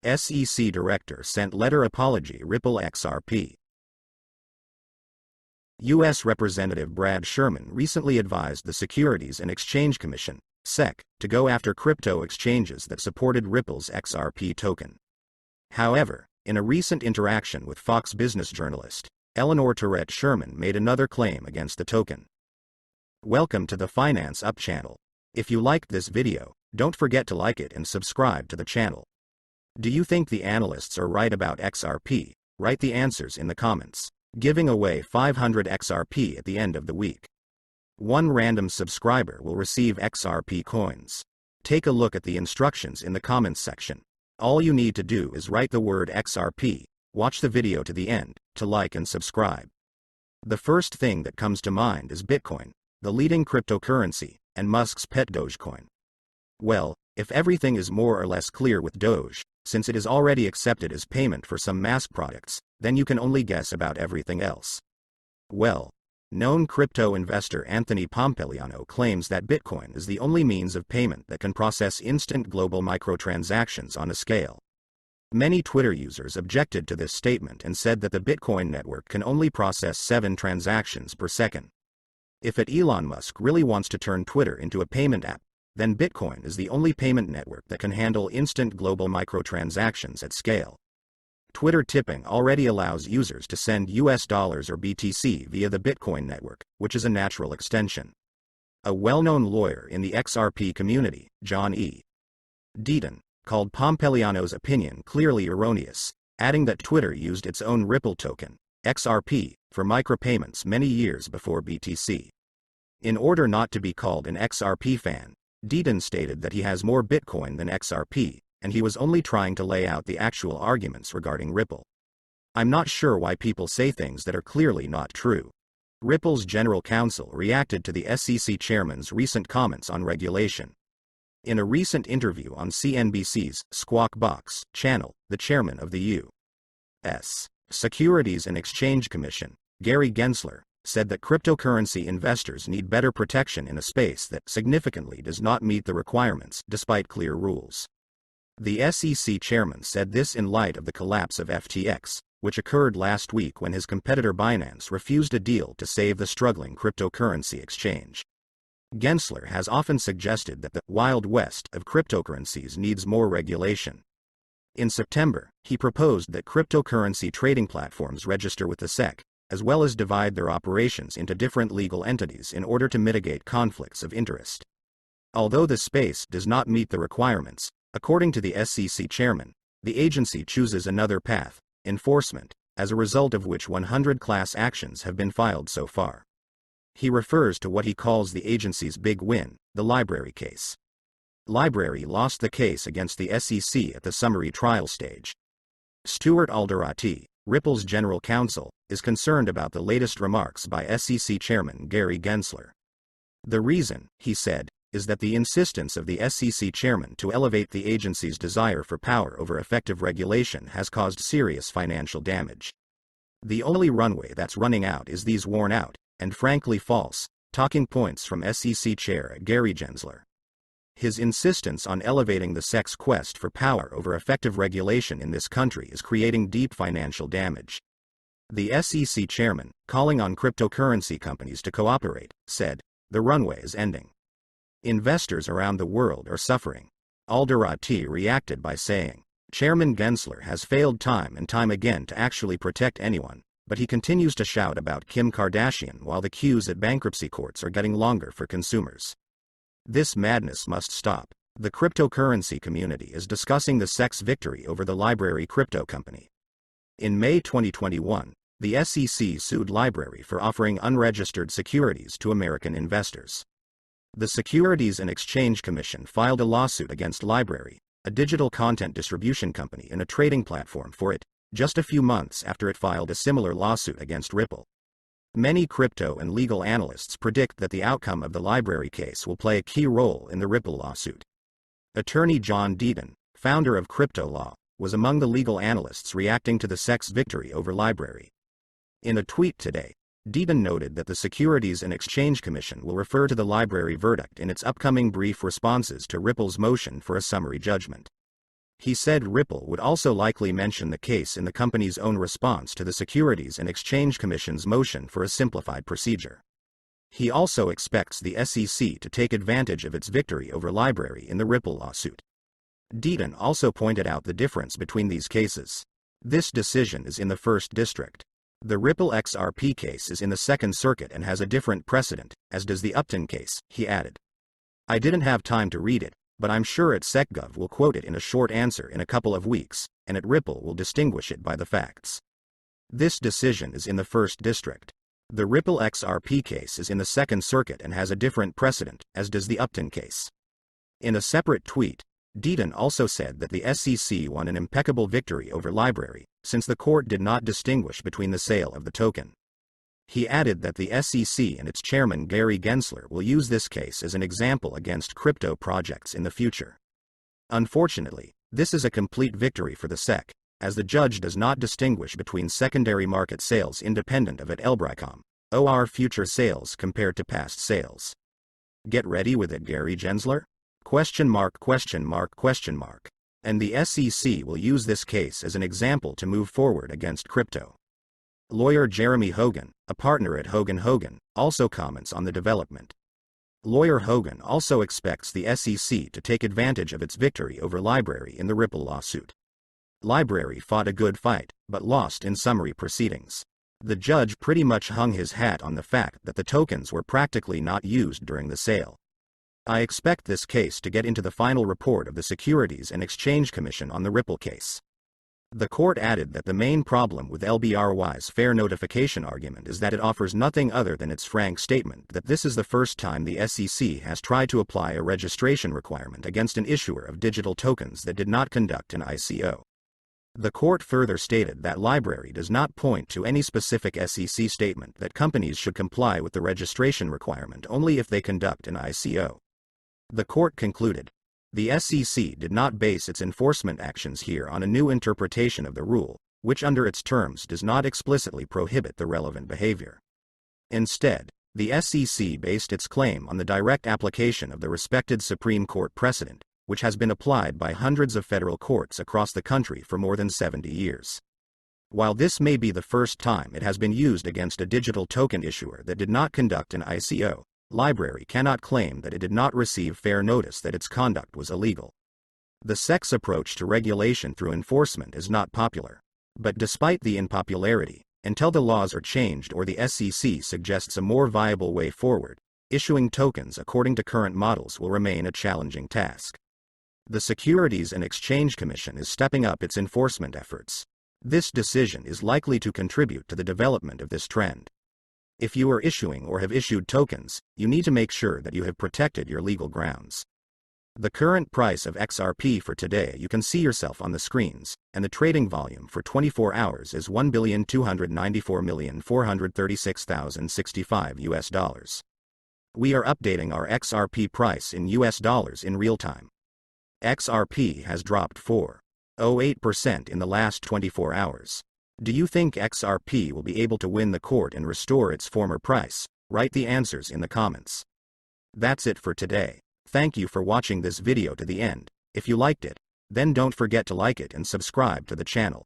SEC Director sent letter apology Ripple XRP. U.S. Representative Brad Sherman recently advised the Securities and Exchange Commission, SEC, to go after crypto exchanges that supported Ripple's XRP token. However, in a recent interaction with Fox Business journalist Eleanor Tourette, Sherman made another claim against the token. Welcome to the Finance Up channel. If you liked this video, don't forget to like it and subscribe to the channel. Do you think the analysts are right about XRP? Write the answers in the comments. Giving away 500 XRP at the end of the week. One random subscriber will receive XRP coins. Take a look at the instructions in the comments section. All you need to do is write the word XRP, watch the video to the end, to like and subscribe. The first thing that comes to mind is Bitcoin, the leading cryptocurrency, and Musk's pet Dogecoin. Well, if everything is more or less clear with Doge, since it is already accepted as payment for some mass products, then you can only guess about everything else. Well, known crypto investor Anthony Pompliano claims that Bitcoin is the only means of payment that can process instant global microtransactions on a scale. Many Twitter users objected to this statement and said that the Bitcoin network can only process 7 transactions per second. If Elon Musk really wants to turn Twitter into a payment app, then Bitcoin is the only payment network that can handle instant global microtransactions at scale. Twitter tipping already allows users to send US dollars or BTC via the Bitcoin network, which is a natural extension. A well-known lawyer in the XRP community, John E. Deaton, called Pompliano's opinion clearly erroneous, adding that Twitter used its own Ripple token, XRP, for micropayments many years before BTC. In order not to be called an XRP fan, Deaton stated that he has more Bitcoin than XRP, and he was only trying to lay out the actual arguments regarding Ripple. I'm not sure why people say things that are clearly not true. Ripple's general counsel reacted to the SEC chairman's recent comments on regulation. In a recent interview on CNBC's Squawk Box channel, the chairman of the U.S. Securities and Exchange Commission, Gary Gensler, said that cryptocurrency investors need better protection in a space that significantly does not meet the requirements despite clear rules. The SEC chairman said this in light of the collapse of FTX, which occurred last week when his competitor Binance refused a deal to save the struggling cryptocurrency exchange. Gensler has often suggested that the Wild West of cryptocurrencies needs more regulation. In September, he proposed that cryptocurrency trading platforms register with the SEC, as well as divide their operations into different legal entities in order to mitigate conflicts of interest. Although the space does not meet the requirements, according to the SEC chairman, the agency chooses another path, enforcement, as a result of which 100 class actions have been filed so far. He refers to what he calls the agency's big win, the LBRY case. LBRY lost the case against the SEC at the summary trial stage. Stuart Alderoty, Ripple's general counsel, is concerned about the latest remarks by SEC chairman Gary Gensler. The reason, he said, is that the insistence of the SEC chairman to elevate the agency's desire for power over effective regulation has caused serious financial damage. The only runway that's running out is these worn out, and frankly false, talking points from SEC Chair Gary Gensler. His insistence on elevating the SEC's quest for power over effective regulation in this country is creating deep financial damage. The SEC chairman, calling on cryptocurrency companies to cooperate, said, "The runway is ending. Investors around the world are suffering." Alderoty reacted by saying, "Chairman Gensler has failed time and time again to actually protect anyone, but he continues to shout about Kim Kardashian while the queues at bankruptcy courts are getting longer for consumers. This madness must stop." The cryptocurrency community is discussing the SEC's victory over the LBRY crypto company. In May 2021, the SEC sued LBRY for offering unregistered securities to American investors. The Securities and Exchange Commission filed a lawsuit against LBRY, a digital content distribution company and a trading platform for it, just a few months after it filed a similar lawsuit against Ripple. Many crypto and legal analysts predict that the outcome of the LBRY case will play a key role in the Ripple lawsuit. Attorney John Deaton, founder of Crypto Law, was among the legal analysts reacting to the SEC's victory over LBRY. In a tweet today, Deaton noted that the Securities and Exchange Commission will refer to the LBRY verdict in its upcoming brief responses to Ripple's motion for a summary judgment. He said Ripple would also likely mention the case in the company's own response to the Securities and Exchange Commission's motion for a simplified procedure. He also expects the SEC to take advantage of its victory over Library in the Ripple lawsuit. Deaton also pointed out the difference between these cases. This decision is in the First District. The Ripple XRP case is in the Second Circuit and has a different precedent, as does the Upton case, he added. I didn't have time to read it, but I'm sure at SecGov will quote it in a short answer in a couple of weeks, and at Ripple will distinguish it by the facts. This decision is in the First District. The Ripple XRP case is in the Second Circuit and has a different precedent, as does the Upton case. In a separate tweet, Deaton also said that the SEC won an impeccable victory over Library, since the court did not distinguish between the sale of the token. He added that the SEC and its chairman Gary Gensler will use this case as an example against crypto projects in the future. Unfortunately, this is a complete victory for the SEC, as the judge does not distinguish between secondary market sales independent of Elbricom, or future sales compared to past sales. Get ready with it, Gary Gensler? ? And the SEC will use this case as an example to move forward against crypto. Lawyer Jeremy Hogan, a partner at Hogan, also comments on the development. Lawyer Hogan also expects the SEC to take advantage of its victory over Library in the Ripple lawsuit. Library fought a good fight, but lost in summary proceedings. The judge pretty much hung his hat on the fact that the tokens were practically not used during the sale. I expect this case to get into the final report of the Securities and Exchange Commission on the Ripple case. The court added that the main problem with LBRY's fair notification argument is that it offers nothing other than its frank statement that this is the first time the SEC has tried to apply a registration requirement against an issuer of digital tokens that did not conduct an ICO. The court further stated that Library does not point to any specific SEC statement that companies should comply with the registration requirement only if they conduct an ICO. The court concluded, the SEC did not base its enforcement actions here on a new interpretation of the rule, which under its terms does not explicitly prohibit the relevant behavior. Instead, the SEC based its claim on the direct application of the respected Supreme Court precedent, which has been applied by hundreds of federal courts across the country for more than 70 years. While this may be the first time it has been used against a digital token issuer that did not conduct an ICO, Library cannot claim that it did not receive fair notice that its conduct was illegal. The SEC's approach to regulation through enforcement is not popular. But despite the unpopularity, until the laws are changed or the SEC suggests a more viable way forward, issuing tokens according to current models will remain a challenging task. The Securities and Exchange Commission is stepping up its enforcement efforts. This decision is likely to contribute to the development of this trend. If you are issuing or have issued tokens, you need to make sure that you have protected your legal grounds. The current price of XRP for today you can see yourself on the screens, and the trading volume for 24 hours is $1,294,436,065 We are updating our XRP price in US dollars in real time. XRP has dropped 4.08% in the last 24 hours. Do you think XRP will be able to win the court and restore its former price? Write the answers in the comments. That's it for today. Thank you for watching this video to the end. If you liked it, then don't forget to like it and subscribe to the channel.